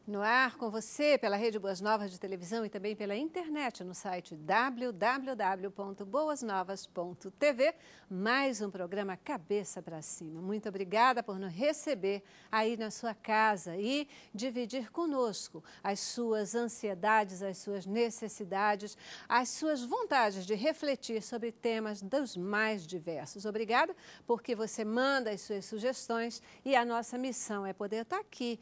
No ar com você pela Rede Boas Novas de televisão e também pela internet no site www.boasnovas.tv. Mais um programa Cabeça para Cima. Muito obrigada por nos receber aí na sua casa e dividir conosco as suas ansiedades, as suas necessidades, as suas vontades de refletir sobre temas dos mais diversos. Obrigada porque você manda as suas sugestões e a nossa missão é poder estar aqui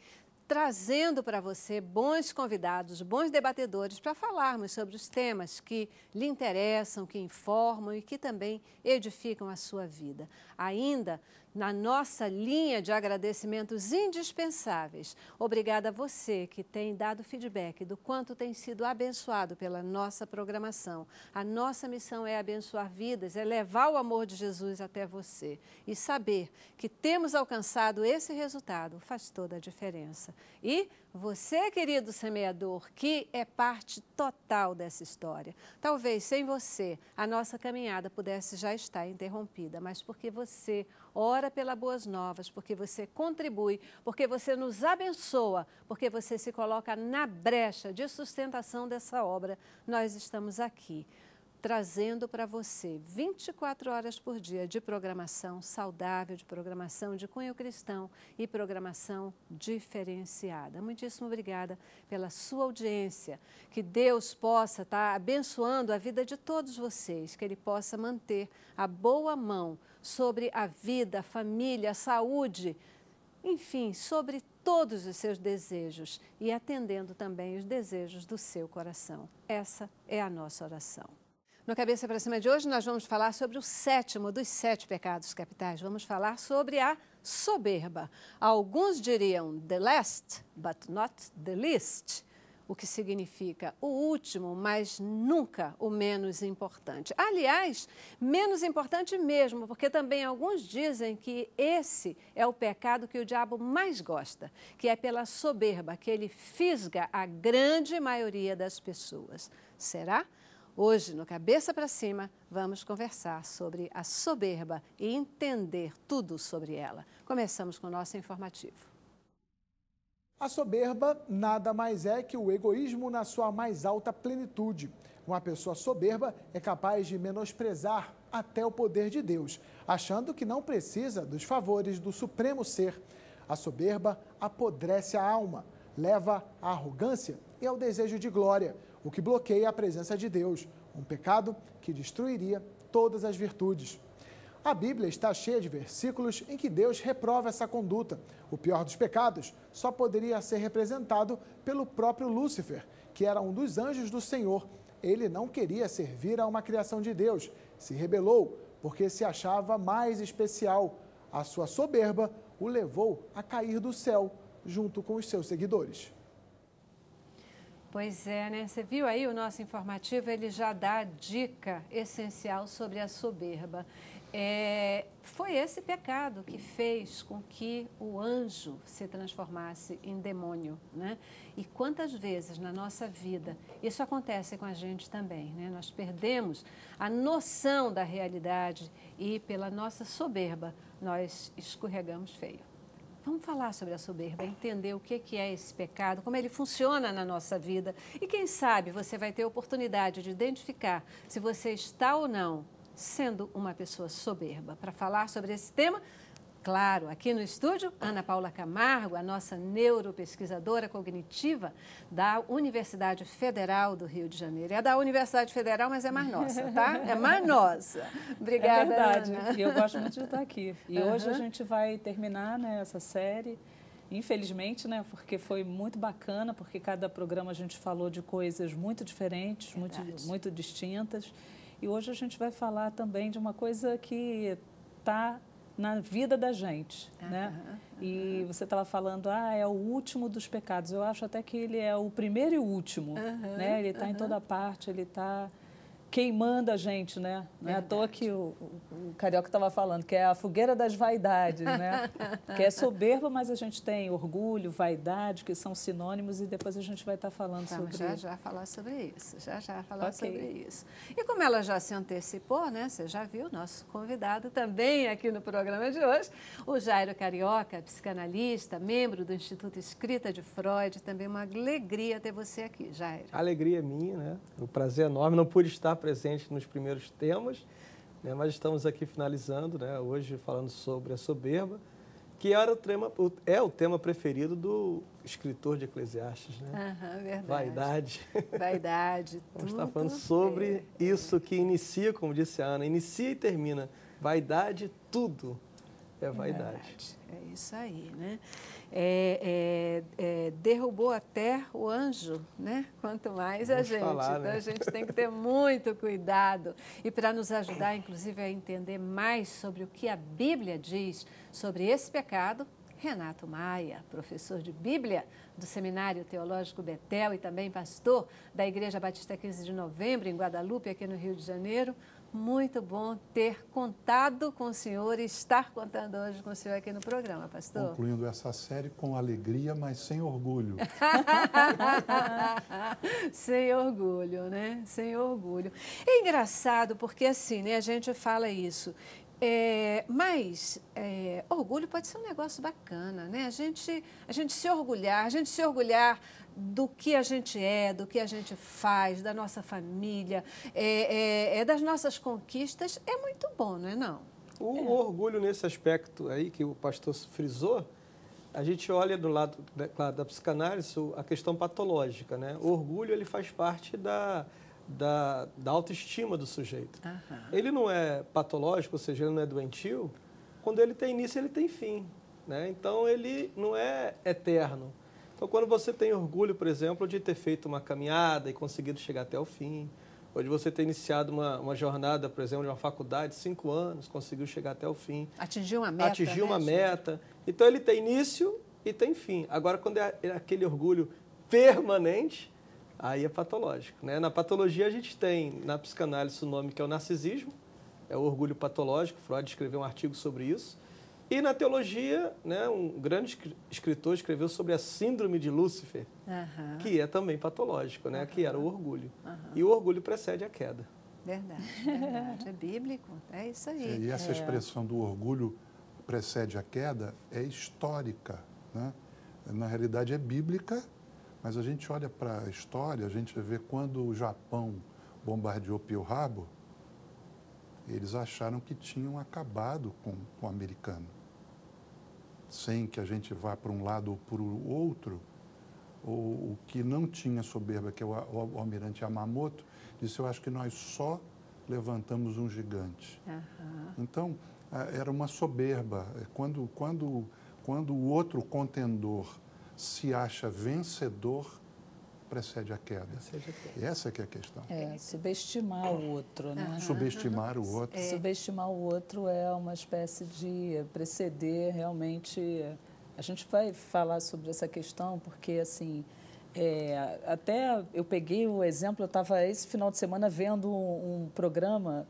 trazendo para você bons convidados, bons debatedores para falarmos sobre os temas que lhe interessam, que informam e que também edificam a sua vida. Ainda na nossa linha de agradecimentos indispensáveis, obrigada a você que tem dado feedback do quanto tem sido abençoado pela nossa programação. A nossa missão é abençoar vidas, é levar o amor de Jesus até você. E saber que temos alcançado esse resultado faz toda a diferença. E você, querido semeador, que é parte total dessa história. Talvez sem você a nossa caminhada pudesse já estar interrompida, mas porque você ora pela Boas Novas, porque você contribui, porque você nos abençoa, porque você se coloca na brecha de sustentação dessa obra, nós estamos aqui, trazendo para você 24 horas por dia de programação saudável, de programação de cunho cristão e programação diferenciada. Muitíssimo obrigada pela sua audiência, que Deus possa estar abençoando a vida de todos vocês, que Ele possa manter a boa mão sobre a vida, a família, a saúde, enfim, sobre todos os seus desejos e atendendo também os desejos do seu coração. Essa é a nossa oração. No Cabeça para Cima de hoje, nós vamos falar sobre o sétimo dos 7 pecados capitais. Vamos falar sobre a soberba. Alguns diriam the last, but not the least, o que significa o último, mas nunca o menos importante. Aliás, menos importante mesmo, porque também alguns dizem que esse é o pecado que o diabo mais gosta, que é pela soberba, que ele fisga a grande maioria das pessoas. Será? Hoje, no Cabeça para Cima, vamos conversar sobre a soberba e entender tudo sobre ela. Começamos com o nosso informativo. A soberba nada mais é que o egoísmo na sua mais alta plenitude. Uma pessoa soberba é capaz de menosprezar até o poder de Deus, achando que não precisa dos favores do Supremo Ser. A soberba apodrece a alma, leva à arrogância e ao desejo de glória, o que bloqueia a presença de Deus, um pecado que destruiria todas as virtudes. A Bíblia está cheia de versículos em que Deus reprova essa conduta. O pior dos pecados só poderia ser representado pelo próprio Lúcifer, que era um dos anjos do Senhor. Ele não queria servir a uma criação de Deus, se rebelou porque se achava mais especial. A sua soberba o levou a cair do céu, junto com os seus seguidores. Pois é, né? Você viu aí o nosso informativo, ele já dá a dica essencial sobre a soberba. Foi esse pecado que fez com que o anjo se transformasse em demônio, né? E quantas vezes na nossa vida isso acontece com a gente também, né? Nós perdemos a noção da realidade e pela nossa soberba nós escorregamos feio. Vamos falar sobre a soberba, entender o que é esse pecado, como ele funciona na nossa vida e quem sabe você vai ter a oportunidade de identificar se você está ou não sendo uma pessoa soberba. Para falar sobre esse tema, claro, aqui no estúdio, Ana Paula Camargo, a nossa neuropesquisadora cognitiva da Universidade Federal do Rio de Janeiro. É da Universidade Federal, mas é mais nossa, tá? É mais nossa. Obrigada, é verdade. Ana. E eu gosto muito de estar aqui. E hoje a gente vai terminar, né, essa série, infelizmente, né, porque foi muito bacana, porque cada programa a gente falou de coisas muito diferentes, muito distintas. E hoje a gente vai falar também de uma coisa que está na vida da gente, né? E você estava falando, é o último dos pecados. Eu acho até que ele é o primeiro e o último, né? Ele está em toda parte, ele está queimando a gente, né? Não é à toa que o Carioca estava falando, que é a fogueira das vaidades, né? Que é soberba, mas a gente tem orgulho, vaidade, que são sinônimos, e depois a gente vai estar falando sobre isso. Já falar sobre isso, já falar sobre isso. E como ela já se antecipou, né? Você já viu, nosso convidado também aqui no programa de hoje, o Jairo Carioca, psicanalista, membro do Instituto Escrita de Freud. Também uma alegria ter você aqui, Jairo. A alegria é minha, né? O prazer é enorme. Não pude estar presente nos primeiros temas, né? Mas estamos aqui finalizando, né? Hoje falando sobre a soberba, que era é o tema preferido do escritor de Eclesiastes, né? Verdade. Vaidade. Vaidade. Vamos estar falando sobre isso que inicia, como disse a Ana, inicia e termina. Vaidade, tudo é vaidade. É isso aí, né? Derrubou até o anjo, né? Quanto mais a gente. Falar, né? Então, a gente tem que ter muito cuidado. E para nos ajudar, inclusive, a entender mais sobre o que a Bíblia diz sobre esse pecado, Renato Maia, professor de Bíblia do Seminário Teológico Betel e também pastor da Igreja Batista 15 de Novembro, em Guadalupe, aqui no Rio de Janeiro. Muito bom ter contado com o senhor e estar contando hoje com o senhor aqui no programa, pastor. Concluindo essa série com alegria, mas sem orgulho. Sem orgulho, né? Sem orgulho. É engraçado porque assim, né? A gente fala isso. Mas orgulho pode ser um negócio bacana, né? A gente se orgulhar do que a gente é, do que a gente faz, da nossa família, das nossas conquistas, é muito bom, não é não? O orgulho nesse aspecto aí que o pastor frisou, a gente olha do lado da psicanálise a questão patológica, né? O orgulho ele faz parte da autoestima do sujeito. Ele não é patológico, ou seja, ele não é doentio. Quando ele tem início, ele tem fim, né? Então, ele não é eterno. Então, quando você tem orgulho, por exemplo, de ter feito uma caminhada e conseguido chegar até o fim, ou de você ter iniciado uma jornada, por exemplo, de uma faculdade, 5 anos, conseguiu chegar até o fim. Atingiu uma meta. Atingiu uma meta. Então, ele tem início e tem fim. Agora, quando é aquele orgulho permanente, aí é patológico, né? Na patologia, a gente tem, na psicanálise, o nome que é o narcisismo, é o orgulho patológico. Freud escreveu um artigo sobre isso. E na teologia, né, um grande escritor escreveu sobre a síndrome de Lúcifer, que é também patológico, né, que era o orgulho. E o orgulho precede a queda. Verdade. É bíblico, é isso aí. E essa expressão do orgulho precede a queda é histórica, né? Na realidade é bíblica, mas a gente olha para a história, a gente vê quando o Japão bombardeou Pearl Harbor, eles acharam que tinham acabado com o americano. Sem que a gente vá para um lado ou para o outro, o que não tinha soberba, que é o almirante Yamamoto, disse, eu acho que nós só levantamos um gigante. Então, era uma soberba. Quando o outro contendor se acha vencedor, precede a queda. Essa que é a questão. Subestimar o outro, né? Subestimar o outro. Subestimar o outro é uma espécie de preceder realmente. A gente vai falar sobre essa questão porque, assim, até eu peguei o exemplo, eu estava esse final de semana vendo um programa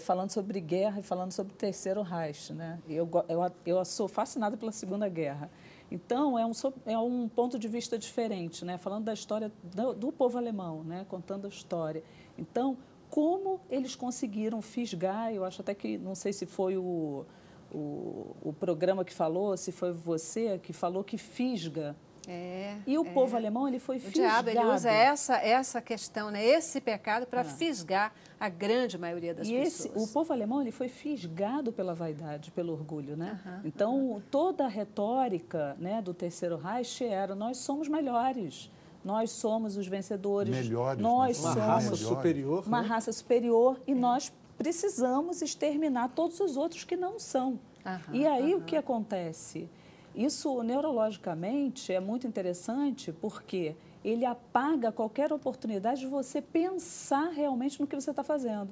falando sobre guerra e falando sobre o Terceiro Reich, né? Eu sou fascinada pela Segunda Guerra. Então, é um ponto de vista diferente, né? Falando da história do povo alemão, né? Contando a história. Então, como eles conseguiram fisgar, eu acho até que, não sei se foi o programa que falou, se foi você que falou que fisga. E o povo alemão, ele foi fisgado. O diabo, ele usa essa questão, né? Esse pecado para fisgar a grande maioria das pessoas. O povo alemão, ele foi fisgado pela vaidade, pelo orgulho, né? Então, toda a retórica, né, do Terceiro Reich era, nós somos melhores, nós somos os vencedores. Melhores. Nós uma somos raça superior. Uma raça superior e nós precisamos exterminar todos os outros que não são. E aí, o que acontece? Isso, neurologicamente, é muito interessante porque ele apaga qualquer oportunidade de você pensar realmente no que você está fazendo.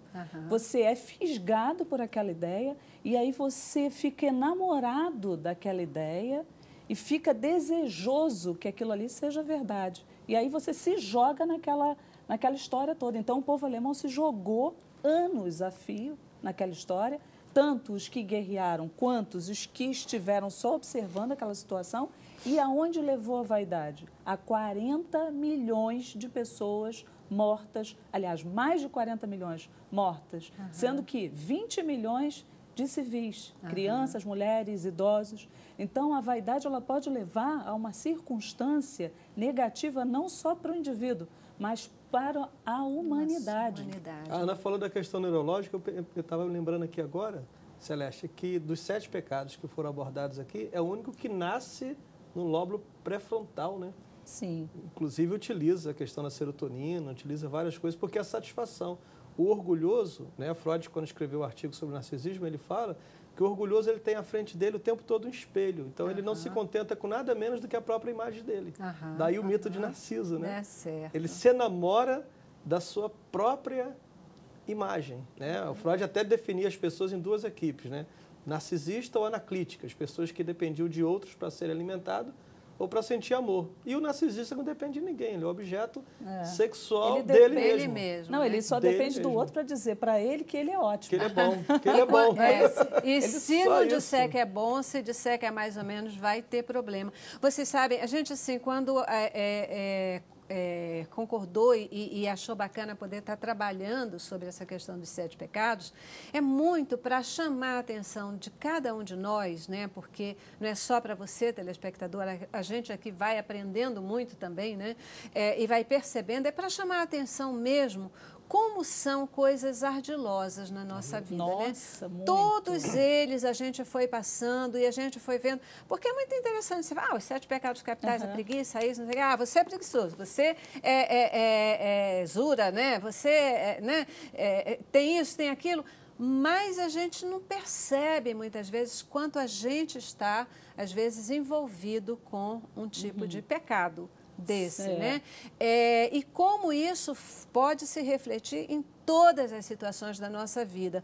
Você é fisgado por aquela ideia e aí você fica enamorado daquela ideia e fica desejoso que aquilo ali seja verdade. E aí você se joga naquela história toda. Então, o povo alemão se jogou anos a fio naquela história, tanto os que guerrearam quanto os que estiveram só observando aquela situação. E aonde levou a vaidade? A 40 milhões de pessoas mortas, aliás, mais de 40 milhões mortas, sendo que 20 milhões de civis, crianças, mulheres, idosos. Então, a vaidade ela pode levar a uma circunstância negativa não só para o indivíduo, mas para a humanidade. A Ana falou da questão neurológica, eu estava me lembrando aqui agora, Celeste, que dos 7 pecados que foram abordados aqui, é o único que nasce no lóbulo pré-frontal, né? Sim. Inclusive utiliza a questão da serotonina, utiliza várias coisas, porque é a satisfação. O orgulhoso, né, Freud, quando escreveu o artigo sobre o narcisismo, ele fala que o orgulhoso ele tem à frente dele o tempo todo um espelho. Então, ele não se contenta com nada menos do que a própria imagem dele. Daí o mito de Narciso, né? É certo. Ele se enamora da sua própria imagem, né? O Freud até definia as pessoas em 2 equipes, né? Narcisista ou anaclítica, as pessoas que dependiam de outros para serem alimentados ou para sentir amor. E o narcisista não depende de ninguém, ele é o objeto sexual Ele dele mesmo. Não, né? ele só Dele depende do mesmo. outro para dizer para ele que ele é ótimo. Que ele é bom, que ele é bom. E se só não isso. disser que é bom, se disser que é mais ou menos, vai ter problema. Vocês sabem, a gente assim, quando concordou e achou bacana poder estar trabalhando sobre essa questão dos 7 pecados, é muito para chamar a atenção de cada um de nós, né? Porque não é só para você, telespectador, a gente aqui vai aprendendo muito também, né? E vai percebendo, é para chamar a atenção mesmo como são coisas ardilosas na nossa vida, Nossa, né? muito. Todos eles a gente foi passando e a gente foi vendo, porque é muito interessante, você fala, os 7 pecados capitais, a preguiça, isso, não sei o que, você é preguiçoso, você é zura, né? Você tem isso, tem aquilo, mas a gente não percebe muitas vezes quanto a gente está, às vezes, envolvido com um tipo de pecado desse, né? E como isso pode se refletir em todas as situações da nossa vida.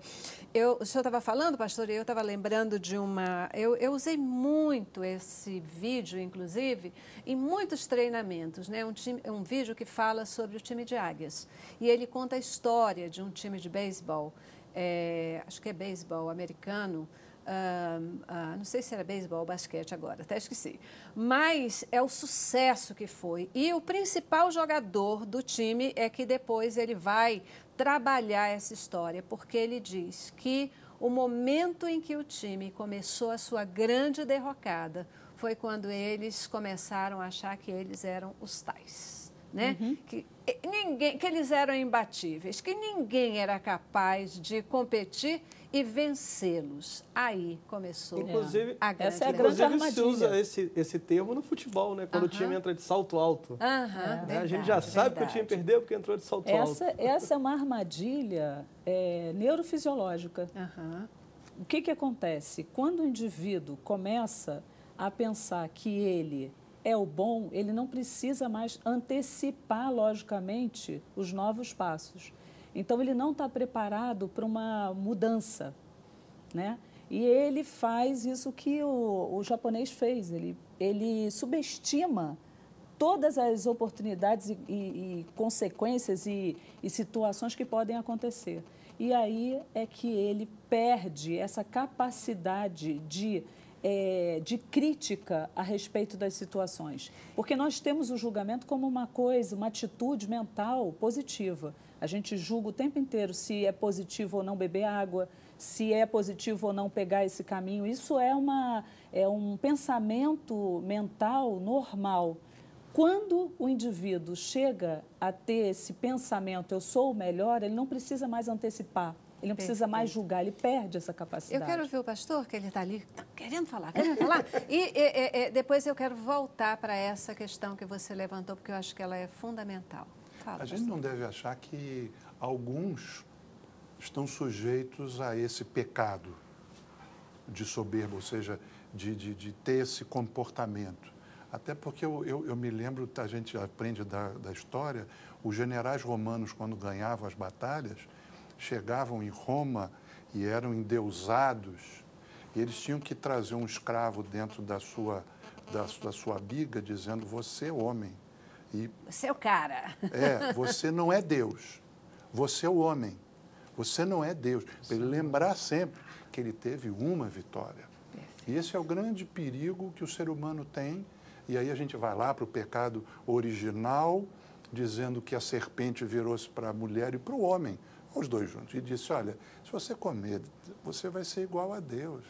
O senhor estava falando, pastor, e eu estava lembrando de uma... Eu usei muito esse vídeo, inclusive, em muitos treinamentos, né? Um vídeo que fala sobre o time de águias. E ele conta a história de um time de beisebol, acho que é beisebol americano, não sei se era beisebol ou basquete agora, até esqueci. Mas é o sucesso que foi. E o principal jogador do time é que depois ele vai trabalhar essa história, porque ele diz que o momento em que o time começou a sua grande derrocada foi quando eles começaram a achar que eles eram os tais, né? Que eles eram imbatíveis, que ninguém era capaz de competir e vencê-los. Aí começou a grande Essa é a grande Inclusive, se usa armadilha. esse termo no futebol, né? Quando o time entra de salto alto. Verdade, A gente já sabe que o time perdeu porque entrou de salto alto. Essa é uma armadilha neurofisiológica. O que acontece? Quando o indivíduo começa a pensar que ele é o bom, ele não precisa mais antecipar, logicamente, os novos passos. Então, ele não está preparado para uma mudança, né? E ele faz isso que o japonês fez, ele subestima todas as oportunidades e consequências e situações que podem acontecer. E aí é que ele perde essa capacidade de crítica a respeito das situações. Porque nós temos o julgamento como uma coisa, uma atitude mental positiva. A gente julga o tempo inteiro se é positivo ou não beber água, se é positivo ou não pegar esse caminho. Isso é um pensamento mental normal. Quando o indivíduo chega a ter esse pensamento, eu sou o melhor, ele não precisa mais antecipar. Ele não precisa mais julgar, ele perde essa capacidade. Eu quero ver o pastor, que ele está ali querendo falar. E depois eu quero voltar para essa questão que você levantou, porque eu acho que ela é fundamental. Fala, a gente não deve achar que alguns estão sujeitos a esse pecado de soberba, ou seja, de ter esse comportamento. Até porque eu me lembro, a gente aprende da história, os generais romanos, quando ganhavam as batalhas, chegavam em Roma e eram endeusados, e eles tinham que trazer um escravo dentro da sua biga, dizendo, você, homem, E, você é o cara. você não é Deus. Você é o homem. Você não é Deus. Para ele lembrar sempre que ele teve uma vitória. E esse é o grande perigo que o ser humano tem. E aí a gente vai lá para o pecado original, dizendo que a serpente virou-se para a mulher e para o homem, os dois juntos. E disse, olha, se você comer, você vai ser igual a Deus.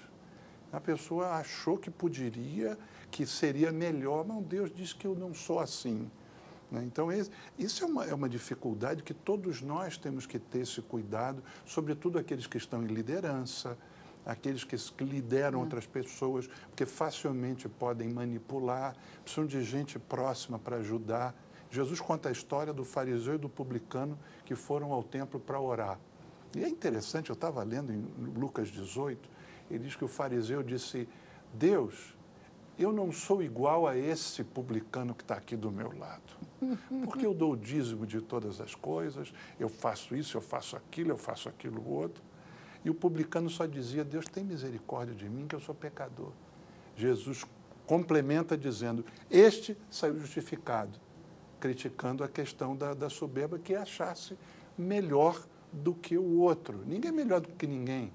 A pessoa achou que poderia, que seria melhor, mas Deus disse que eu não sou assim. Então, isso é uma dificuldade que todos nós temos que ter esse cuidado, sobretudo aqueles que estão em liderança, aqueles que lideram outras pessoas, porque facilmente podem manipular, precisam de gente próxima para ajudar. Jesus conta a história do fariseu e do publicano que foram ao templo para orar. E é interessante, eu estava lendo em Lucas 18, ele diz que o fariseu disse, Deus, eu não sou igual a esse publicano que está aqui do meu lado, porque eu dou o dízimo de todas as coisas, eu faço isso, eu faço aquilo outro. E o publicano só dizia, Deus tem misericórdia de mim, que eu sou pecador. Jesus complementa dizendo, este saiu justificado, criticando a questão da soberba, que achasse melhor do que o outro. Ninguém é melhor do que ninguém.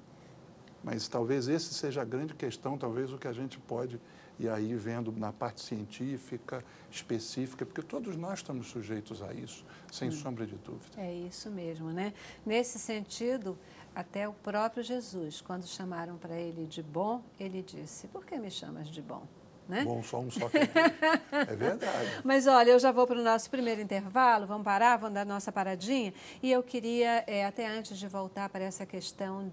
Mas talvez esse seja a grande questão, talvez o que a gente pode ir aí vendo na parte científica, específica, porque todos nós estamos sujeitos a isso, sem sombra de dúvida. É isso mesmo, né? Nesse sentido, até o próprio Jesus, quando chamaram para ele de bom, ele disse, por que me chamas de bom? Né? Bom, só um só que é Deus. É verdade. Mas olha, eu já vou para o nosso primeiro intervalo, vamos parar, vamos dar nossa paradinha, e eu queria, até antes de voltar para essa questão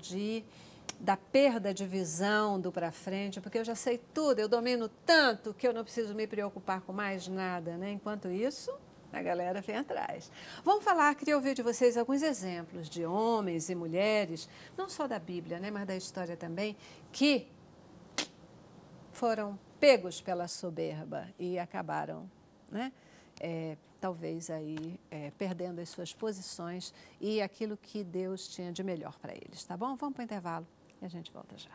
da perda de visão do para frente, porque eu já sei tudo, eu domino tanto que eu não preciso me preocupar com mais nada, né? Enquanto isso, a galera vem atrás. Vamos falar, queria ouvir de vocês alguns exemplos de homens e mulheres, não só da Bíblia, né, mas da história também, que foram pegos pela soberba e acabaram, né, talvez aí perdendo as suas posições e aquilo que Deus tinha de melhor para eles, tá bom? Vamos para o intervalo e a gente volta já.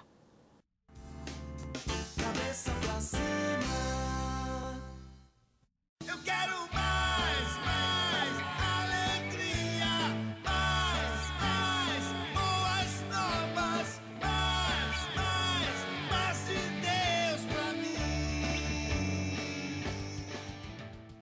Cabeça pra cima.